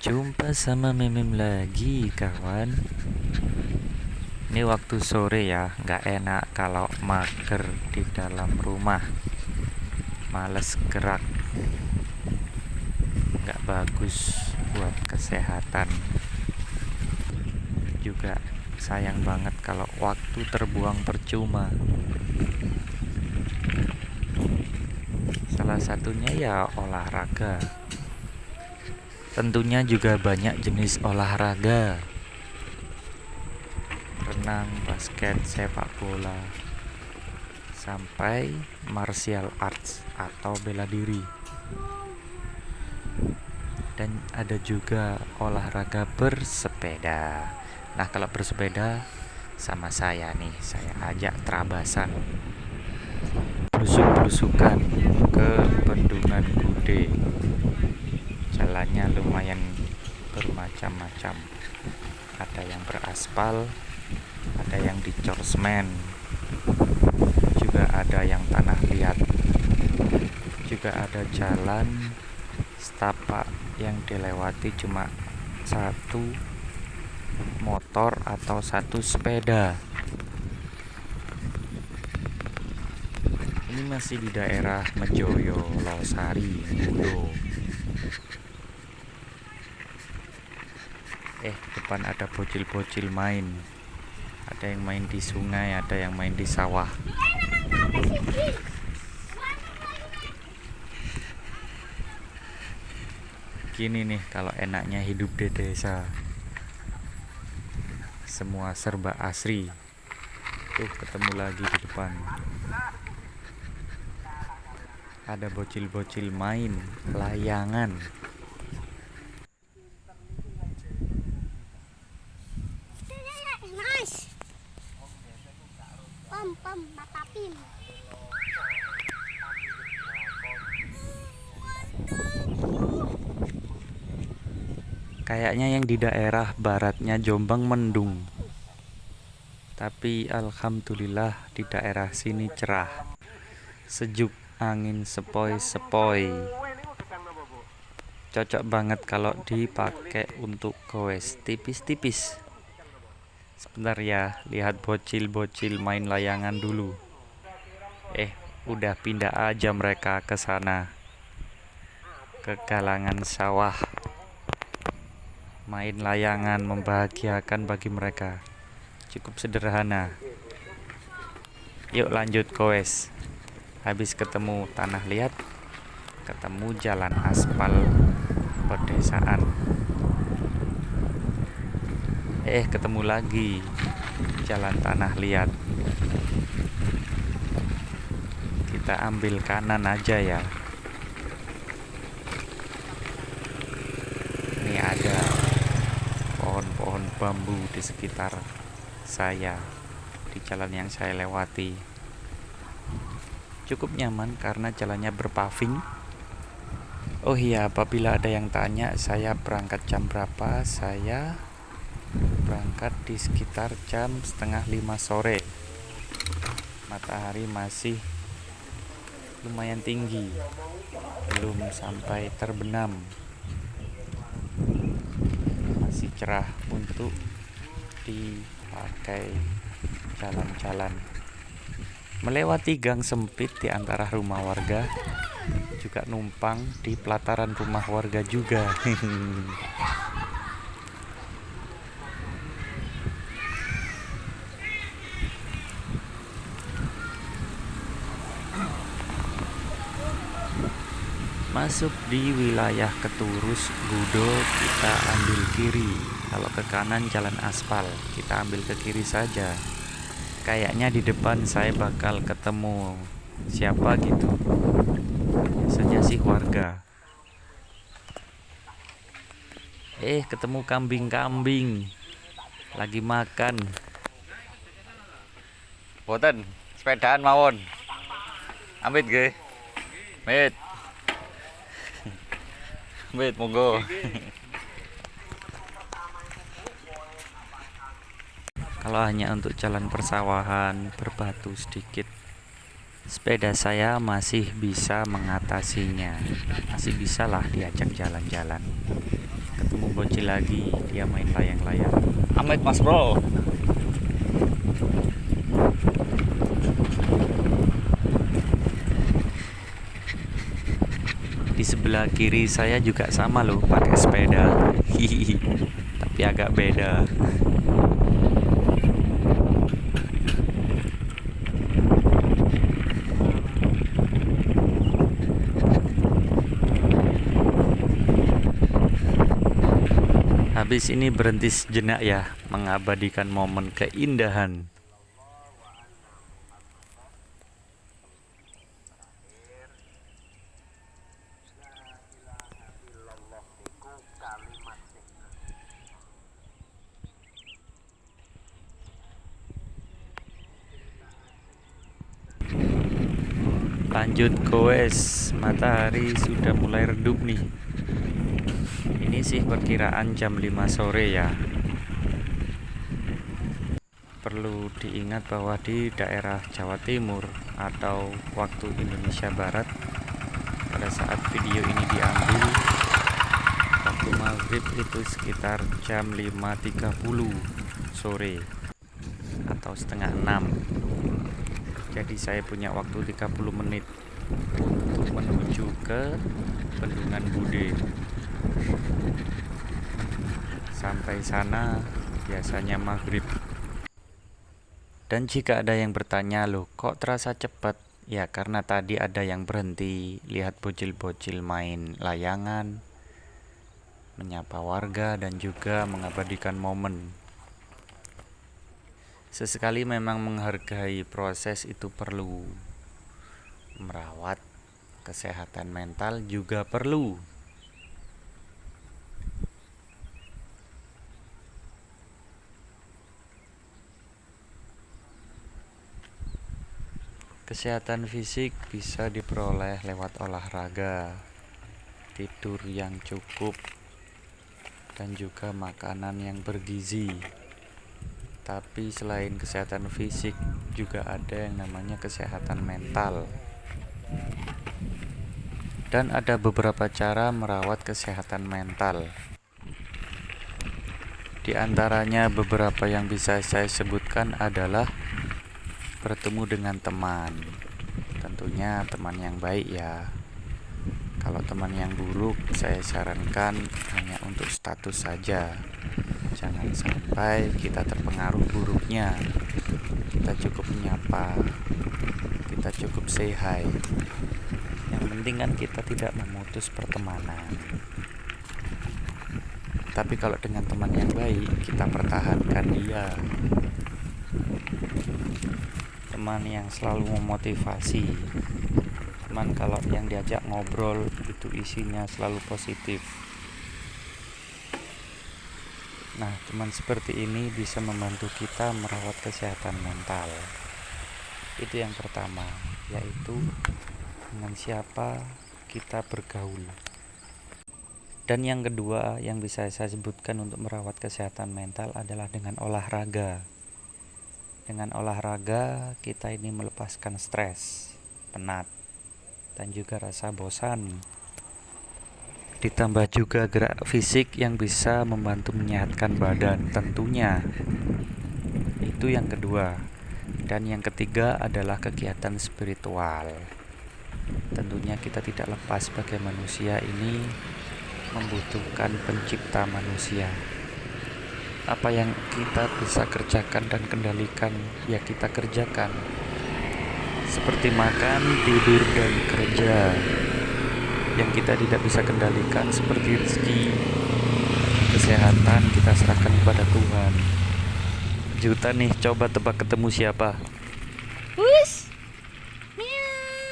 Jumpa sama Memem lagi kawan. Ini waktu sore ya, nggak enak kalau mager di dalam rumah, males gerak, nggak bagus buat kesehatan. Juga sayang banget kalau waktu terbuang percuma. Salah satunya ya olahraga. Tentunya juga banyak jenis olahraga: renang, basket, sepak bola, sampai martial arts atau bela diri. Dan ada juga olahraga bersepeda. Nah, kalau bersepeda sama saya nih, saya ajak terabasan, blusuk-blusukan ke Bendungan Gude. Jalannya lumayan bermacam-macam. Ada yang beraspal, ada yang dicor semen, juga ada yang tanah liat, juga ada jalan setapak yang dilewati cuma satu motor atau satu sepeda. Ini masih di daerah Mejoyo, Losari, Gudo. Depan ada bocil-bocil main. Ada yang main di sungai, ada yang main di sawah. Gini nih kalau enaknya hidup di desa. Semua serba asri. Tuh, ketemu lagi di depan. Ada bocil-bocil main layangan. Kayaknya yang di daerah baratnya Jombang mendung. Tapi alhamdulillah di daerah sini cerah. Sejuk, angin sepoi-sepoi. Cocok banget kalau dipakai untuk goes tipis-tipis. Sebentar ya, lihat bocil-bocil main layangan dulu. Udah pindah aja mereka ke sana, ke galangan sawah. Main layangan membahagiakan bagi mereka. Cukup sederhana. Yuk lanjut goes. Habis ketemu tanah liat, ketemu jalan aspal pedesaan. Ketemu lagi jalan tanah liat. Kita ambil kanan aja ya. Ini ada pohon-pohon bambu di sekitar saya, di jalan yang saya lewati. Cukup nyaman karena jalannya berpaving. Oh iya, apabila ada yang tanya saya berangkat jam berapa, saya berangkat di sekitar jam 4:30 sore. Matahari masih lumayan tinggi, belum sampai terbenam, masih cerah untuk dipakai jalan-jalan. Melewati gang sempit di antara rumah warga, juga numpang di pelataran rumah warga juga. Masuk di wilayah Keturus Gudo, kita ambil kiri. Kalau ke kanan jalan aspal, kita ambil ke kiri saja. Kayaknya di depan saya bakal ketemu siapa gitu. Biasanya sih warga. Ketemu kambing-kambing lagi makan. Boten, sepedaan mawon. Amit ge. Mit. Mit monggo. Kalau hanya untuk jalan persawahan berbatu sedikit, sepeda saya masih bisa mengatasinya. Masih bisa lah diajak jalan-jalan. ketemu bocil lagi, dia main layang-layang. Amit mas bro. Di sebelah kiri saya juga sama loh, pakai sepeda. Hihihi. Tapi agak beda. Habis ini berhenti sejenak ya, mengabadikan momen keindahan. Lanjut goes, matahari sudah mulai redup nih. Ini sih perkiraan jam 5 sore ya. Perlu diingat bahwa di daerah Jawa Timur atau waktu Indonesia Barat, pada saat video ini diambil, waktu maghrib itu sekitar jam 5.30 sore atau setengah 6. Jadi saya punya waktu 30 menit untuk menuju ke Bendungan Bude. Sampai sana biasanya maghrib. Dan jika ada yang bertanya, loh kok terasa cepat? Ya karena tadi ada yang berhenti, lihat bocil-bocil main layangan, menyapa warga, dan juga mengabadikan momen. Sesekali memang menghargai proses itu perlu. Merawat kesehatan mental juga perlu. Kesehatan fisik bisa diperoleh lewat olahraga, tidur yang cukup, dan juga makanan yang bergizi. Tapi selain kesehatan fisik, juga ada yang namanya kesehatan mental. Dan ada beberapa cara merawat kesehatan mental. Di antaranya beberapa yang bisa saya sebutkan adalah bertemu dengan teman. Tentunya teman yang baik ya. Kalau teman yang buruk, saya sarankan hanya untuk status saja. Jangan sampai kita terpengaruh buruknya. Kita cukup menyapa, kita cukup say hi. Yang penting kan kita tidak memutus pertemanan. Tapi kalau dengan teman yang baik, kita pertahankan dia. Teman yang selalu memotivasi, teman kalau yang diajak ngobrol itu isinya selalu positif. Nah, teman seperti ini bisa membantu kita merawat kesehatan mental. Itu yang pertama, yaitu dengan siapa kita bergaul. Dan yang kedua yang bisa saya sebutkan untuk merawat kesehatan mental adalah dengan olahraga. Dengan olahraga kita ini melepaskan stres, penat, dan juga rasa bosan. Ditambah juga gerak fisik yang bisa membantu menyehatkan badan tentunya. Itu yang kedua. Dan yang ketiga adalah kegiatan spiritual. Tentunya kita tidak lepas sebagai manusia ini membutuhkan pencipta manusia. Apa yang kita bisa kerjakan dan kendalikan, ya kita kerjakan. Seperti makan, tidur, dan kerja. Yang kita tidak bisa kendalikan seperti rezeki, kesehatan, kita serahkan kepada Tuhan. Juta nih, coba tebak ketemu siapa? Wus. Miau.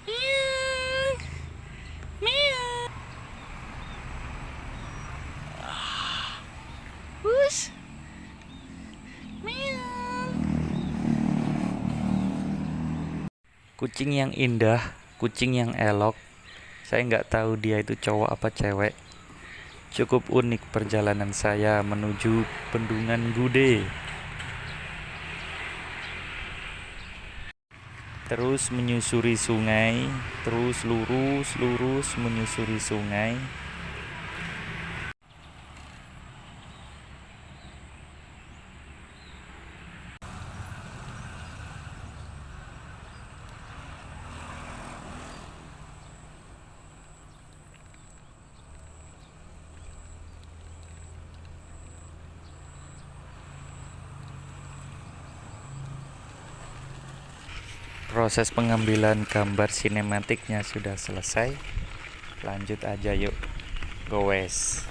Miau. Miau. Wus. Miau. Kucing yang indah, kucing yang elok. Saya nggak tahu dia itu cowok apa cewek. Cukup unik perjalanan saya menuju Bendungan Bude. Terus menyusuri sungai, terus lurus menyusuri sungai. Proses pengambilan gambar sinematiknya sudah selesai. Lanjut aja yuk. Goes.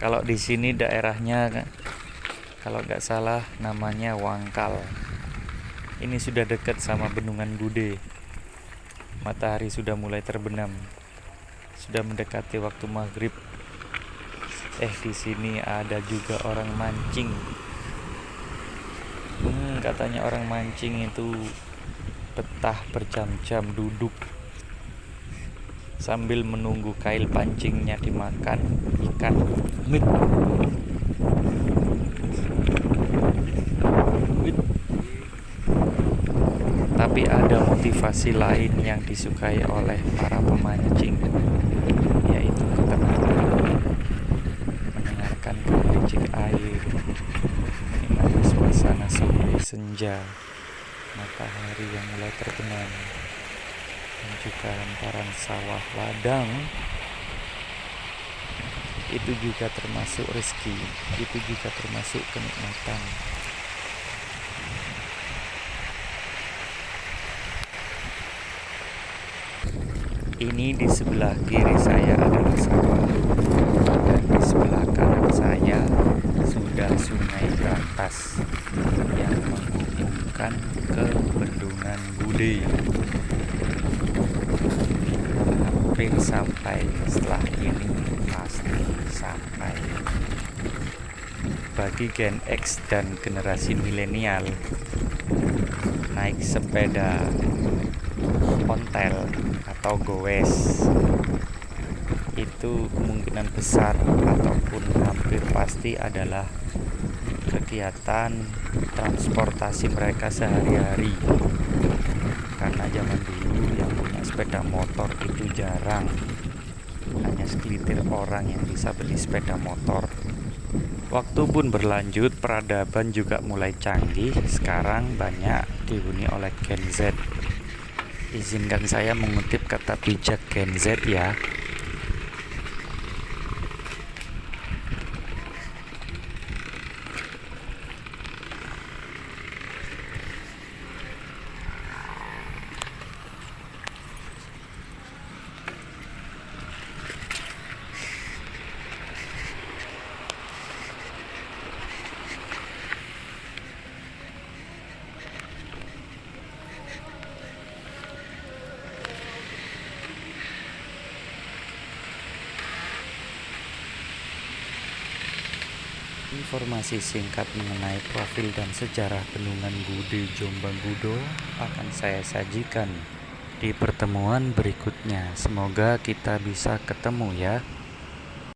Kalau di sini daerahnya, kalau nggak salah namanya Wangkal. Ini sudah dekat sama Bendungan Bude. Matahari sudah mulai terbenam. Sudah mendekati waktu maghrib. Di sini ada juga orang mancing. Katanya orang mancing itu betah berjam-jam duduk sambil menunggu kail pancingnya dimakan ikan. Mit. Tapi ada motivasi lain yang disukai oleh para pemancing, yaitu ketenangan, mendengarkan gemericik air, menikmati suasana sore senja, matahari yang mulai terbenam, dan juga hamparan sawah ladang. Itu juga termasuk rezeki, itu juga termasuk kenikmatan. Ini di sebelah kiri saya adalah sawah, dan di sebelah kanan saya sudah Sungai Brantas yang menghubungkan ke Bendungan Bude. Hampir sampai, setelah ini pasti sampai. Bagi Gen X dan generasi milenial, naik sepeda ontel atau goes itu kemungkinan besar ataupun hampir pasti adalah kegiatan transportasi mereka sehari-hari, karena zaman dulu yang punya sepeda motor itu jarang, hanya segelintir orang yang bisa beli sepeda motor. Waktu pun berlanjut, peradaban juga mulai canggih, sekarang banyak dihuni oleh Gen Z. Izinkan saya mengutip kata bijak Gen Z ya. Informasi singkat mengenai profil dan sejarah Bendungan Bude Jombang Gudo akan saya sajikan di pertemuan berikutnya. Semoga kita bisa ketemu ya.